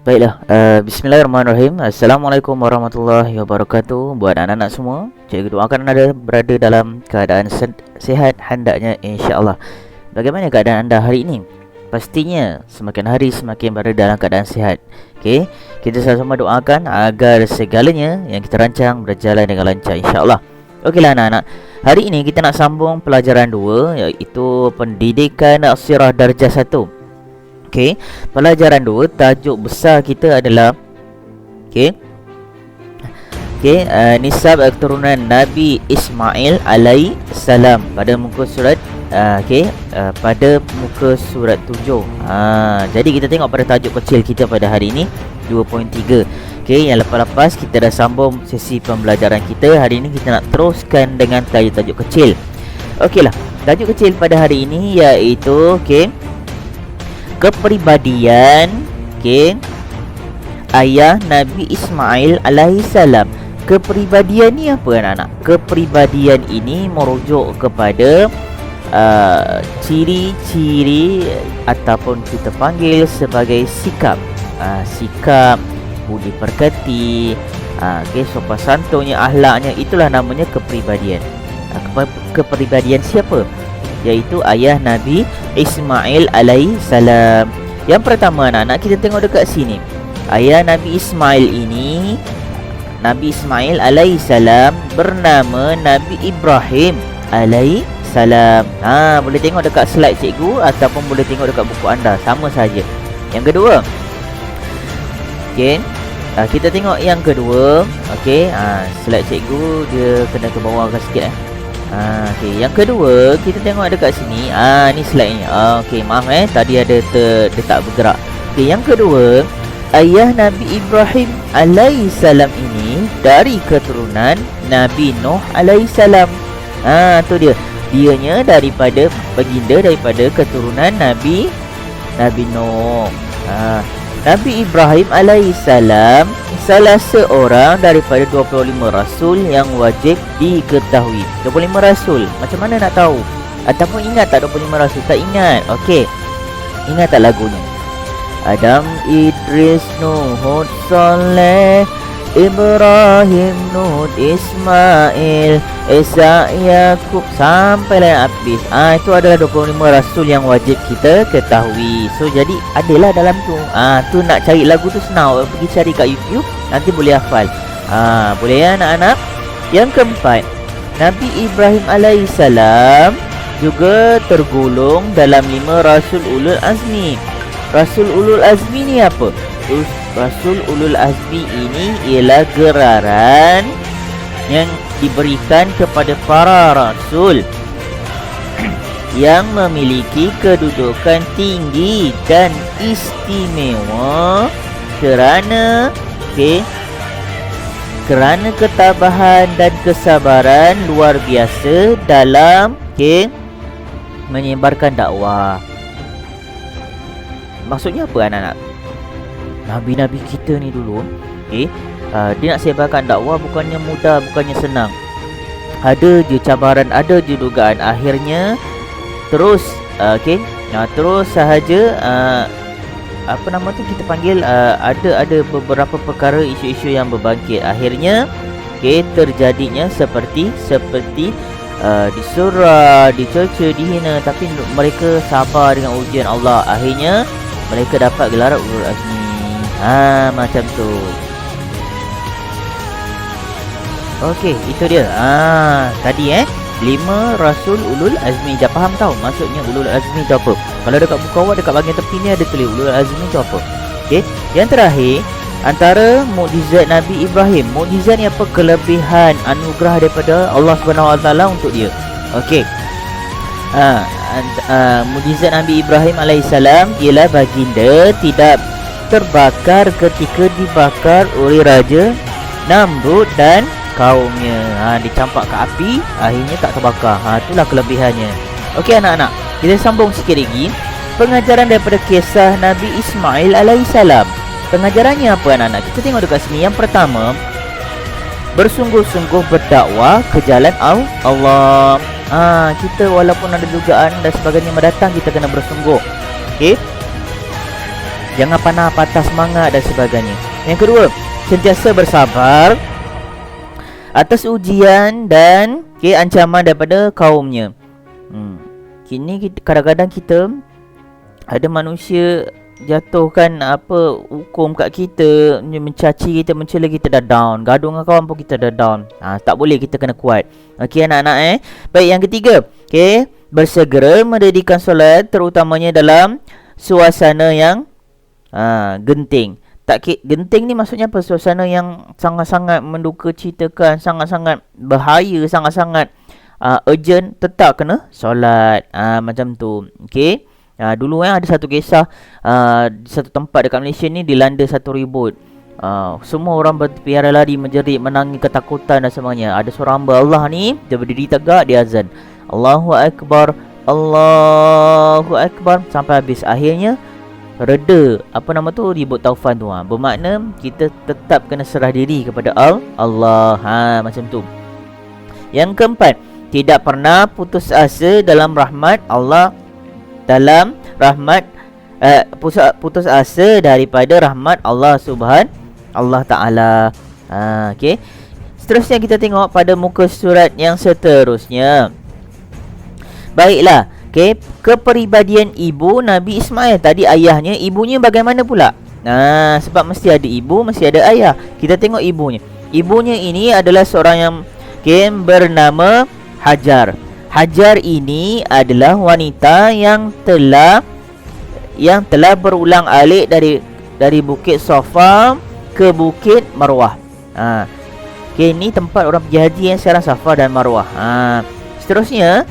Baiklah, bismillahirrahmanirrahim. Assalamualaikum warahmatullahi wabarakatuh. Buat anak-anak semua, cikgu doakan anda berada dalam keadaan sihat hendaknya, insya-Allah. Bagaimana keadaan anda hari ini? Pastinya semakin hari semakin berada dalam keadaan sihat. Okey, kita sama-sama doakan agar segalanya yang kita rancang berjalan dengan lancar, insya-Allah. Okeylah anak-anak, hari ini kita nak sambung pelajaran 2, iaitu pendidikan sirah darjah 1. Okey, pelajaran 2, tajuk besar kita adalah nisab keturunan Nabi Ismail alaihi salam pada muka surat pada muka surat 7. Jadi kita tengok pada tajuk kecil kita pada hari ini 2.3. Okey, yang lepas-lepas kita dah sambung sesi pembelajaran kita. Hari ini kita nak teruskan dengan tajuk-tajuk kecil. Okeylah, tajuk kecil pada hari ini iaitu kepribadian ayah Nabi Ismail alaihi salam. Kepribadian ni apa anak-anak? Kepribadian ini merujuk kepada ciri-ciri ataupun kita panggil sebagai sikap. Sikap, budi pekerti, sopan santunnya, akhlaknya, itulah namanya kepribadian. Kepribadian siapa? Iaitu ayah Nabi Ismail alaihi salam. Yang pertama anak-anak, kita tengok dekat sini. Ayah Nabi Ismail ini, Nabi Ismail alaihi salam bernama Nabi Ibrahim alaihi salam. Boleh tengok dekat slide cikgu ataupun boleh tengok dekat buku anda, sama saja. Yang kedua, kita tengok yang kedua. Slide cikgu dia kena ke bawah sikit. Yang kedua, kita tengok dekat sini. Ni slide ni. Maaf tadi ada dia tak bergerak. Yang kedua, ayah Nabi Ibrahim alaihi salam ini dari keturunan Nabi Nuh alaihi salam. Tu dia. Dianya daripada baginda daripada keturunan Nabi Nuh. Nabi Ibrahim alaihi salam salah seorang daripada 25 rasul yang wajib diketahui. 25 rasul, macam mana nak tahu? Ataupun ingat tak 25 rasul? Tak ingat. Ingat tak lagunya? Adam, Idris, Nuh, Hud, Saleh, Ibrahim, Nuh, Ismail, Isa, Yakub, sampailah habis. Itu adalah 25 rasul yang wajib kita ketahui. So jadi adalah dalam tu. Tu nak cari lagu tu senang, pergi cari kat YouTube, nanti boleh hafal. Boleh ya anak-anak. Yang keempat, Nabi Ibrahim alaihi salam juga tergolong dalam 5 rasul ulul azmi. Rasul ulul azmi ni apa? Rasul ulul azmi ini ialah geraran yang diberikan kepada para rasul yang memiliki kedudukan tinggi dan istimewa kerana ketabahan dan kesabaran luar biasa dalam menyebarkan dakwah. Maksudnya apa anak-anak? Nabi-nabi kita ni dulu dia nak sebarkan dakwah bukannya mudah, bukannya senang. Ada je cabaran, ada je dugaan. Akhirnya terus terus sahaja kita panggil ada beberapa perkara, isu-isu yang berbangkit. Akhirnya terjadinya seperti disurah, dicerca, dihina, tapi mereka sabar dengan ujian Allah. Akhirnya mereka dapat gelar ulul azmi. Macam tu. Itu dia. Tadi 5 rasul ulul azmi. Dah faham tahu maksudnya ulul azmi tu apa? Kalau dekat buku awak, dekat bahagian tepi ni ada tulis ulul azmi tu apa. Yang terakhir, antara mukjizat Nabi Ibrahim. Mukjizat ni apa? Kelebihan anugerah daripada Allah Subhanahu Wa Taala untuk dia. Mukjizat Nabi Ibrahim alaihissalam ialah baginda tidak terbakar ketika dibakar oleh Raja Namrud dan kaumnya. Dicampak ke api, akhirnya tak terbakar. Itulah kelebihannya. Anak-anak, kita sambung sikit lagi. Pengajaran daripada kisah Nabi Ismail alaihissalam. Pengajarannya apa anak-anak? Kita tengok dekat sini. Yang pertama, bersungguh-sungguh berdakwah ke jalan Allah. Kita walaupun ada dugaan dan sebagainya mendatang, kita kena bersungguh. Jangan patah semangat dan sebagainya. Yang kedua, sentiasa bersabar atas ujian dan ancaman daripada kaumnya. Kini kadang-kadang kita ada manusia jatuhkan hukum kat kita, mencaci kita, mencela kita, dah down. Gaduh dengan kawan pun kita dah down. Tak boleh, kita kena kuat. Okey anak-anak Baik, yang ketiga, bersegera mendirikan solat, terutamanya dalam suasana yang genting. Genting ni maksudnya apa? Suasana yang sangat-sangat menduka citakan, sangat-sangat bahaya, sangat-sangat urgent, tetap kena solat. Macam tu. Okey. Dulu ada satu kisah, di satu tempat dekat Malaysia ni dilanda satu ribut. Semua orang berpiara lari, menjerit, menangis, ketakutan dan sebagainya. Ada seorang hamba Allah ni, dia berdiri tegak, dia azan, Allahu Akbar, Allahu Akbar, sampai habis. Akhirnya reda ribut taufan tu. Bermakna kita tetap kena serah diri kepada Allah. Macam tu. Yang keempat, tidak pernah putus asa dalam rahmat Allah, putus asa daripada rahmat Allah Allah Ta'ala. Okey. Seterusnya kita tengok pada muka surat yang seterusnya. Baiklah, kepribadian ibu Nabi Ismail. Tadi ayahnya, ibunya bagaimana pula? Sebab mesti ada ibu, mesti ada ayah. Kita tengok ibunya. Ibunya ini adalah seorang yang bernama Hajar. Hajar ini adalah wanita yang telah berulang alik dari Bukit Safa ke Bukit Marwah. Ini tempat orang pergi haji yang sekarang, Safa dan Marwah. Seterusnya,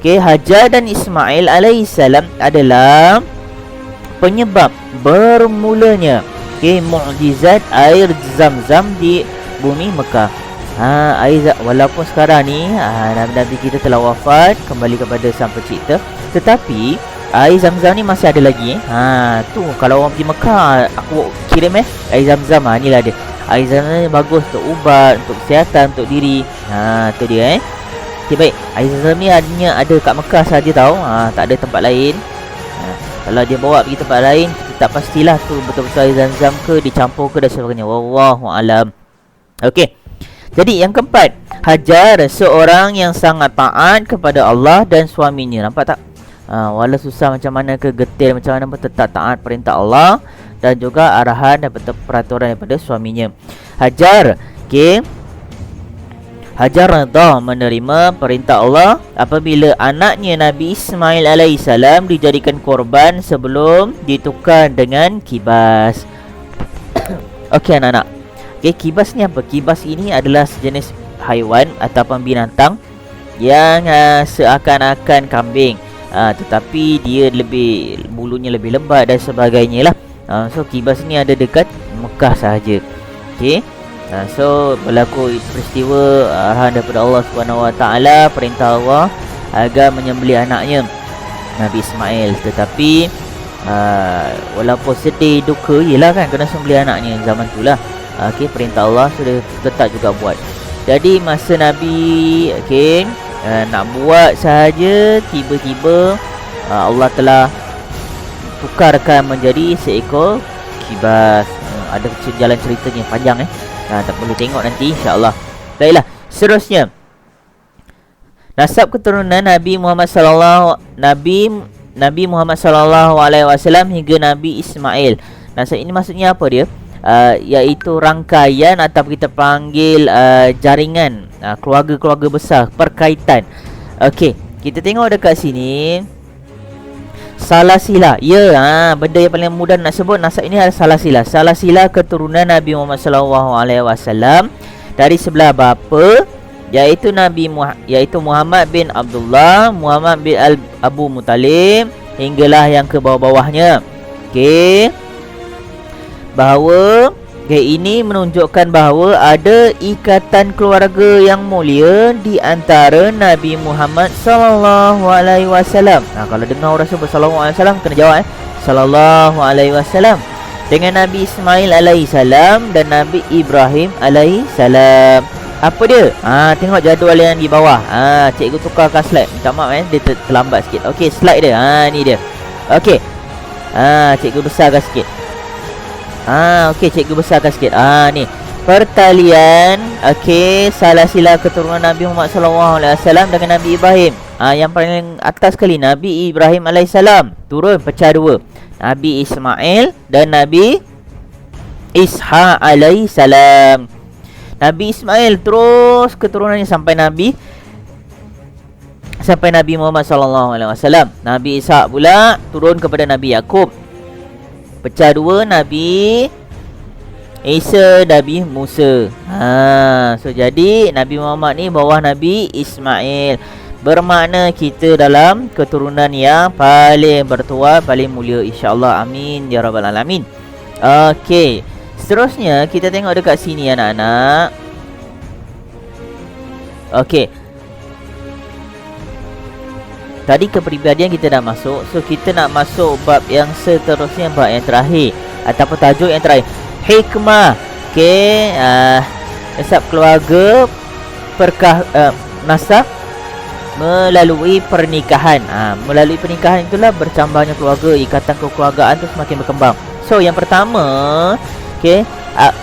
Hajar dan Ismail alaihissalam adalah penyebab bermulanya mukjizat air Zam-Zam di bumi Mekah. Walaupun sekarang ni Nabi kita telah wafat, kembali kepada sang pencipta, tetapi air Zam-Zam ni masih ada lagi. Tu kalau orang pergi Mekah, aku kirim air Zam-Zam. Inilah dia. Air Zam-Zam ni bagus untuk ubat, untuk kesihatan, untuk diri. Tu dia baik. Air Zam-Zam ni hanya ada kat Mekah saja tau. Tak ada tempat lain. Kalau dia bawa pergi tempat lain, kita tak pastilah tu betul-betul air Zam-Zam ke, dicampur ke dan sebagainya. Wallahu alam. Okey. Jadi yang keempat, Hajar seorang yang sangat taat kepada Allah dan suaminya. Nampak tak? Walau susah macam mana ke, getir macam mana pun tetap taat perintah Allah dan juga arahan dan peraturan daripada suaminya. Hajar, Hajar redha menerima perintah Allah apabila anaknya Nabi Ismail alaihissalam dijadikan korban sebelum ditukar dengan kibas. Okey anak-anak. Kibas ni apa? Kibas ini adalah sejenis haiwan ataupun binatang yang seakan-akan kambing, tetapi dia bulunya lebih lebat dan sebagainya lah. So kibas ni ada dekat Mekah sahaja. So berlaku peristiwa arahan daripada Allah Subhanahu Wa Taala, perintah Allah agar menyembelih anaknya Nabi Ismail, tetapi walaupun sedih, duka, yelah kan, kena sembelih anaknya zaman tu lah. Perintah Allah sudah tetap juga buat. Jadi masa Nabi nak buat sahaja, tiba-tiba Allah telah tukarkan menjadi seekor kibas. Ada jalan ceritanya panjang tak perlu tengok nanti insya-Allah. Baiklah, seterusnya nasab keturunan Nabi Muhammad sallallahu alaihi wasallam hingga Nabi Ismail. Nasab ini maksudnya apa dia? Iaitu rangkaian atau kita panggil jaringan keluarga-keluarga besar, perkaitan. Okey, kita tengok dekat sini salasila. Benda yang paling mudah nak sebut nasab ini adalah salasila. Salasila keturunan Nabi Muhammad sallallahu alaihi wasallam dari sebelah bapa, iaitu Muhammad bin Abdullah, Muhammad bin Abu Muttalib, hinggalah yang ke bawah-bawahnya. Bahawa ini menunjukkan bahawa ada ikatan keluarga yang mulia di antara Nabi Muhammad sallallahu alaihi wasallam. Kalau dengar orang sebut sallallahu alaihi wasallam, kena jawab sallallahu alaihi wasallam, dengan Nabi Ismail alaihi salam dan Nabi Ibrahim alaihi salam. Apa dia? Tengok jadual yang di bawah. Cikgu tukarkan slide. Minta maaf dia terlambat sikit. Okey, slide dia. Ni dia. Okey. Cikgu besarkan sikit. Okey, cikgu besarkan sikit. Ni. Pertalian silsilah keturunan Nabi Muhammad SAW dengan Nabi Ibrahim. Yang paling atas sekali Nabi Ibrahim alaihissalam, turun pecah dua. Nabi Ismail dan Nabi Ishaq alaihissalam. Nabi Ismail terus keturunannya sampai Nabi Muhammad SAW. Nabi Ishaq pula turun kepada Nabi Yakub. Pecah dua Nabi Isa, Nabi Musa. So jadi Nabi Muhammad ni bawah Nabi Ismail. Bermakna kita dalam keturunan yang paling bertuah, paling mulia, insya-Allah. Amin ya rabbal alamin. Okey. Seterusnya kita tengok dekat sini anak-anak. Okey. Tadi kepribadian kita dah masuk. So kita nak masuk bab yang seterusnya, bab yang terakhir ataupun tajuk yang terakhir. Hikmah. Nasab keluarga nasab melalui pernikahan. Melalui pernikahan itulah bercambahnya keluarga, ikatan kekeluargaan tu semakin berkembang. So yang pertama,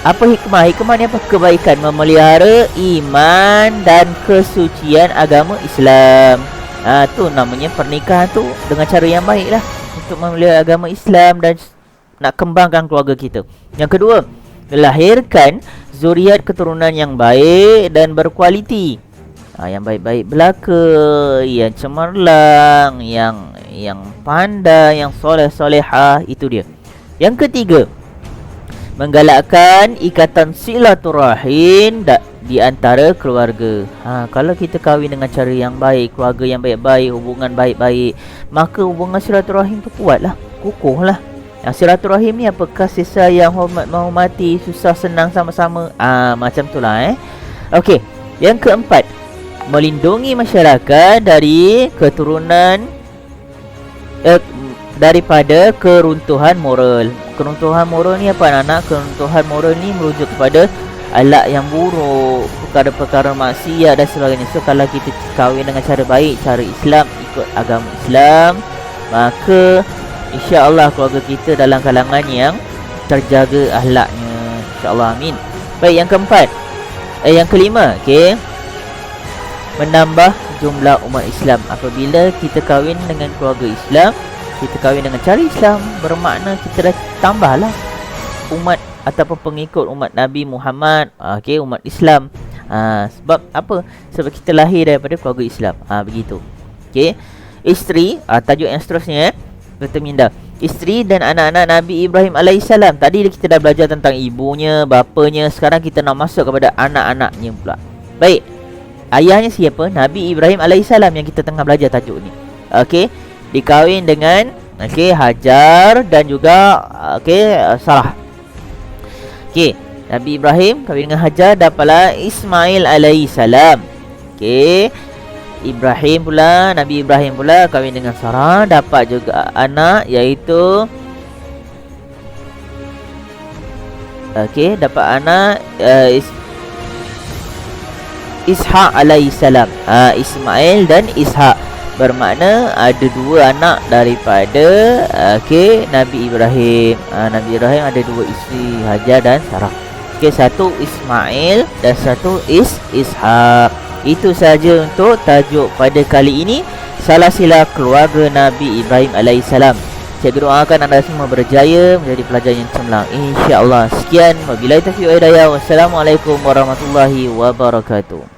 apa hikmah? Hikmah ni apa? Kebaikan, memelihara iman dan kesucian agama Islam. Tu namanya pernikahan tu dengan cara yang baik lah, untuk memelihara agama Islam dan nak kembangkan keluarga kita. Yang kedua, melahirkan zuriat keturunan yang baik dan berkualiti. Yang baik-baik belaka, yang cemerlang, yang pandai, yang soleh-solehah, itu dia. Yang ketiga, menggalakkan ikatan silaturahim di antara keluarga. Kalau kita kahwin dengan cara yang baik, keluarga yang baik-baik, hubungan baik-baik, maka hubungan silaturahim tu kuatlah, kukuhlah. Yang silaturahim ni apa? Kasih sayang, hormat, menghormati, susah senang sama-sama. Macam tu lah Okey. Yang keempat, melindungi masyarakat dari keturunan daripada keruntuhan moral. Keruntuhan moral ni apa anak-anak? Keruntuhan moral ni merujuk kepada akhlak yang buruk, perkara-perkara maksiat dan sebagainya. So kalau kita kahwin dengan cara baik, cara Islam, ikut agama Islam, maka insya-Allah keluarga kita dalam kalangan yang terjaga akhlaknya, insya-Allah. Amin. Baik, yang keempat. Yang kelima, menambah jumlah umat Islam. Apabila kita kahwin dengan keluarga Islam, kita kahwin dengan cara Islam, bermakna kita dah tambahlah umat ataupun pengikut umat Nabi Muhammad, umat Islam. Sebab apa? Sebab kita lahir daripada keluarga Islam. Begitu. Isteri, tajuk yang seterusnya berteminda. Isteri dan anak-anak Nabi Ibrahim alaihissalam. Tadi kita dah belajar tentang ibunya, bapanya. Sekarang kita nak masuk kepada anak-anaknya pula. Baik. Ayahnya siapa? Nabi Ibrahim alaihissalam yang kita tengah belajar tajuk ni. Dikahwin dengan Hajar dan juga Sarah. Nabi Ibrahim kahwin dengan Hajar, dapatlah Ismail alaihissalam. Nabi Ibrahim pula kahwin dengan Sarah, dapat juga anak iaitu dapat anak Ishaq alaihissalam. Ismail dan Ishaq, bermakna ada dua anak daripada Nabi Ibrahim. Nabi Ibrahim ada dua isteri, Hajar dan Sarah. Satu Ismail dan satu Ishaq. Itu saja untuk tajuk pada kali ini, silsilah keluarga Nabi Ibrahim alaihissalam. Cikgu doakan anda semua berjaya menjadi pelajar yang cemerlang, insya-Allah. Sekian, wabillahi taufiq wal hidayah. Wassalamualaikum warahmatullahi wabarakatuh.